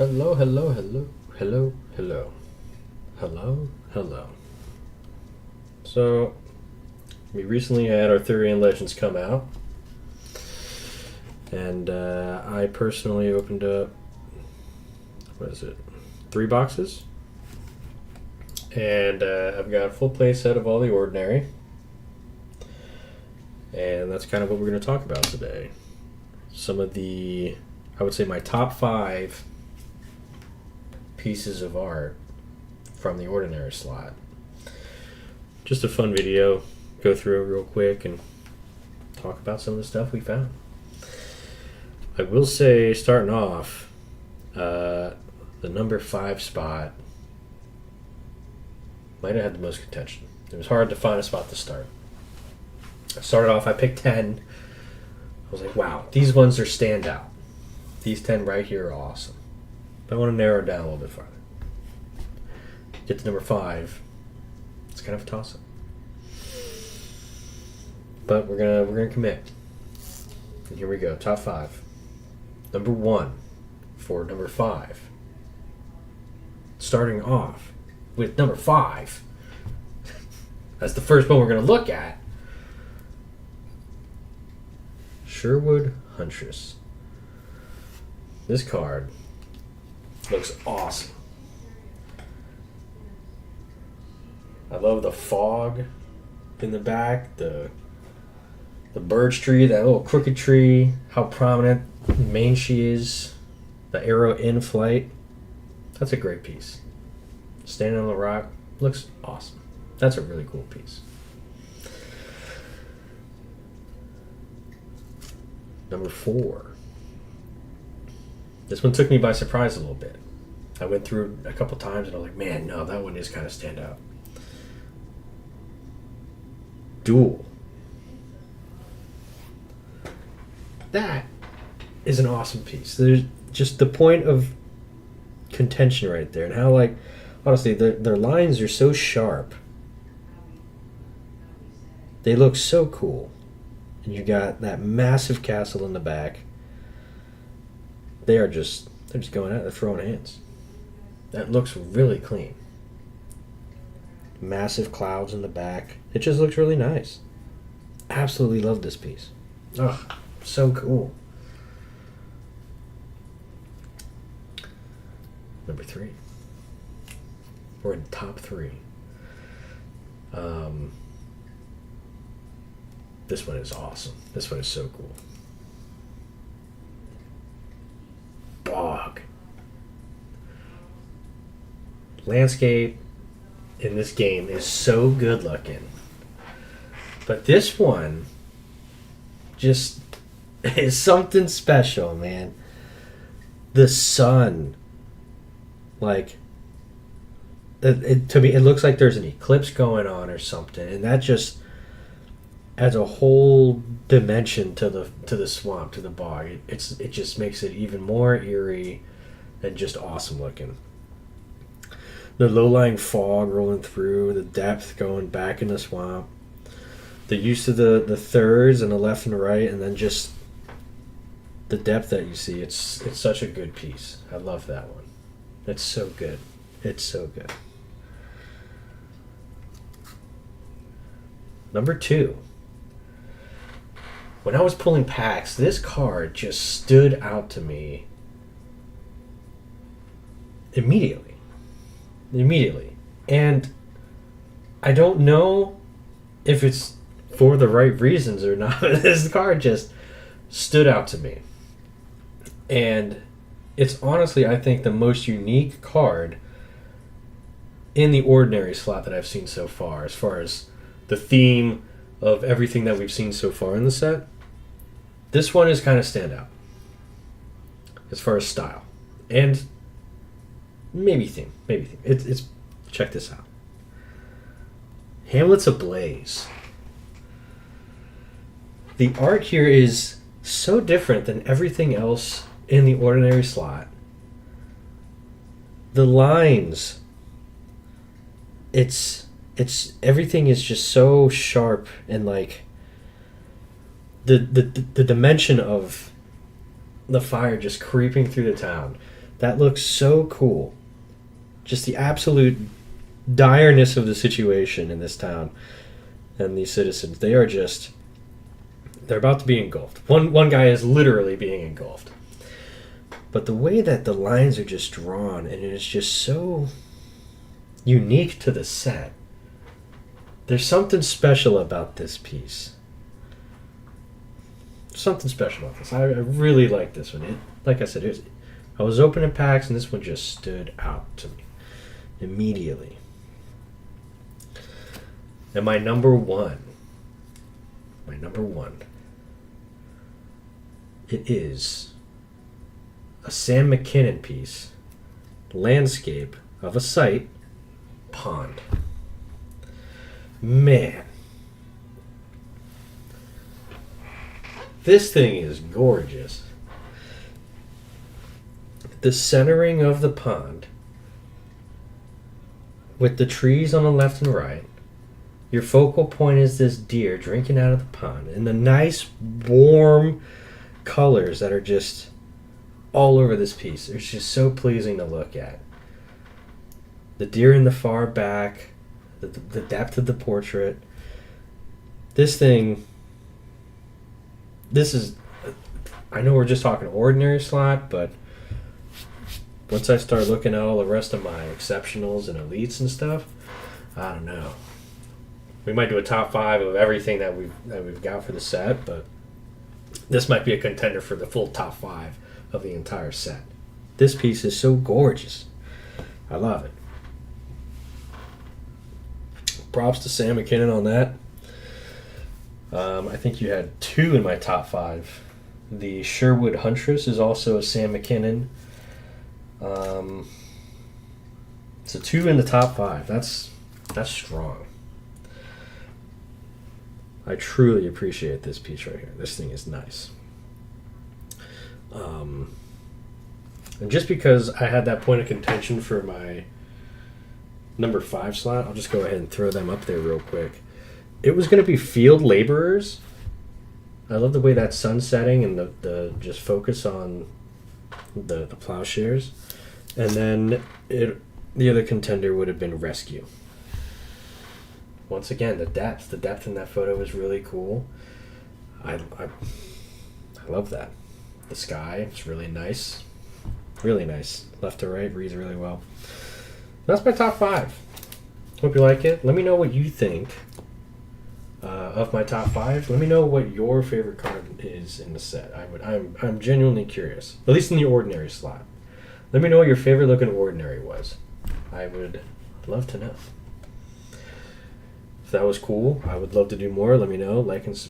Hello, hello, hello, hello, hello, hello, hello. So, we recently had Arthurian Legends come out, and I personally opened up, what is it, 3 boxes, and I've got a full play set of all the Ordinary, and that's kind of what we're going to talk about today. Some of the, I would say my top 5 pieces of art from the Ordinary slot. Just a fun video, go through it real quick and talk about some of the stuff we found. I will say, starting off, the number 5 spot might have had the most contention. It was hard to find a spot to start. I started off, I picked 10. I was like, wow, these ones are standout. These 10 right here are awesome. But I want to narrow it down a little bit farther. Get to number 5. It's kind of a toss-up. But we're gonna commit. And here we go, top 5. Number 1 for number 5. Starting off with number 5. That's the first one we're gonna look at. Sherwood Huntress. This card looks awesome. I love the fog in the back, the birch tree, that little crooked tree, how prominent main she is, the arrow in flight. That's a great piece. Standing on the rock looks awesome. That's a really cool piece. Number 4. This one took me by surprise a little bit. I went through it a couple times and I was like, man, no, that one is kind of stand out. Duel. That is an awesome piece. There's just the point of contention right there, and how, like, honestly, their lines are so sharp. They look so cool. And you got that massive castle in the back. They're just going out, they're throwing hands. That looks really clean. Massive clouds in the back. It just looks really nice. Absolutely love this piece. Oh, so cool. Number 3. We're in top 3. This one is awesome. This one is so cool. Bog. Landscape in this game is so good looking. But this one just is something special, man. The sun, like, to me, it looks like there's an eclipse going on or something, and that just adds a whole dimension to the swamp, to the bog. It just makes it even more eerie and just awesome looking. The low-lying fog rolling through, the depth going back in the swamp, the use of the thirds and the left and the right, and then just the depth that you see. It's such a good piece. I love that one. It's so good. It's so good. Number 2. When I was pulling packs, this card just stood out to me immediately. And I don't know if it's for the right reasons or not. This card just stood out to me. And it's honestly, I think, the most unique card in the Ordinary slot that I've seen so far as the theme of everything that we've seen so far in the set. This one is kind of standout as far as style and maybe theme. It's check this out. Hamlet's Ablaze. The art here is so different than everything else in the Ordinary slot. The lines, it's everything is just so sharp, and like the dimension of the fire just creeping through the town. That looks so cool. Just the absolute direness of the situation in this town and these citizens. They're about to be engulfed. One guy is literally being engulfed. But the way that the lines are just drawn, and it's just so unique to the set. There's something special about this piece. Something special about this. I really like this one. Like I said, I was opening packs, and this one just stood out to me immediately. And my number one, it is a Sam McKinnon piece, landscape of a site, pond. Man, this thing is gorgeous. The centering of the pond with the trees on the left and right. Your focal point is this deer drinking out of the pond, and the nice warm colors that are just all over this piece. It's just so pleasing to look at. The deer in the far back, the depth of the portrait. This is, I know we're just talking ordinary slot, but once I start looking at all the rest of my exceptionals and elites and stuff, I don't know. We might do a top 5 of everything that we've got for the set, but this might be a contender for the full top 5 of the entire set. This piece is so gorgeous. I love it. Props to Sam McKinnon on that. I think you had 2 in my top 5. The Sherwood Huntress is also a Sam McKinnon. So 2 in the top 5. That's strong. I truly appreciate this piece right here. This thing is nice. And just because I had that point of contention for my number 5 slot, I'll just go ahead and throw them up there real quick. It was going to be Field Laborers. I love the way that sun setting and the just focus on the plowshares. And then the other contender would have been Rescue. Once again, the depth in that photo is really cool. I love that. The sky, it's really nice. Really nice. Left to right, reads really well. That's my top 5. Hope you like it. Let me know what you think of my top 5. Let me know what your favorite card is in the set. I'm genuinely curious. At least in the ordinary slot. Let me know what your favorite looking ordinary was. I would love to know. If that was cool, I would love to do more. Let me know. Like and subscribe.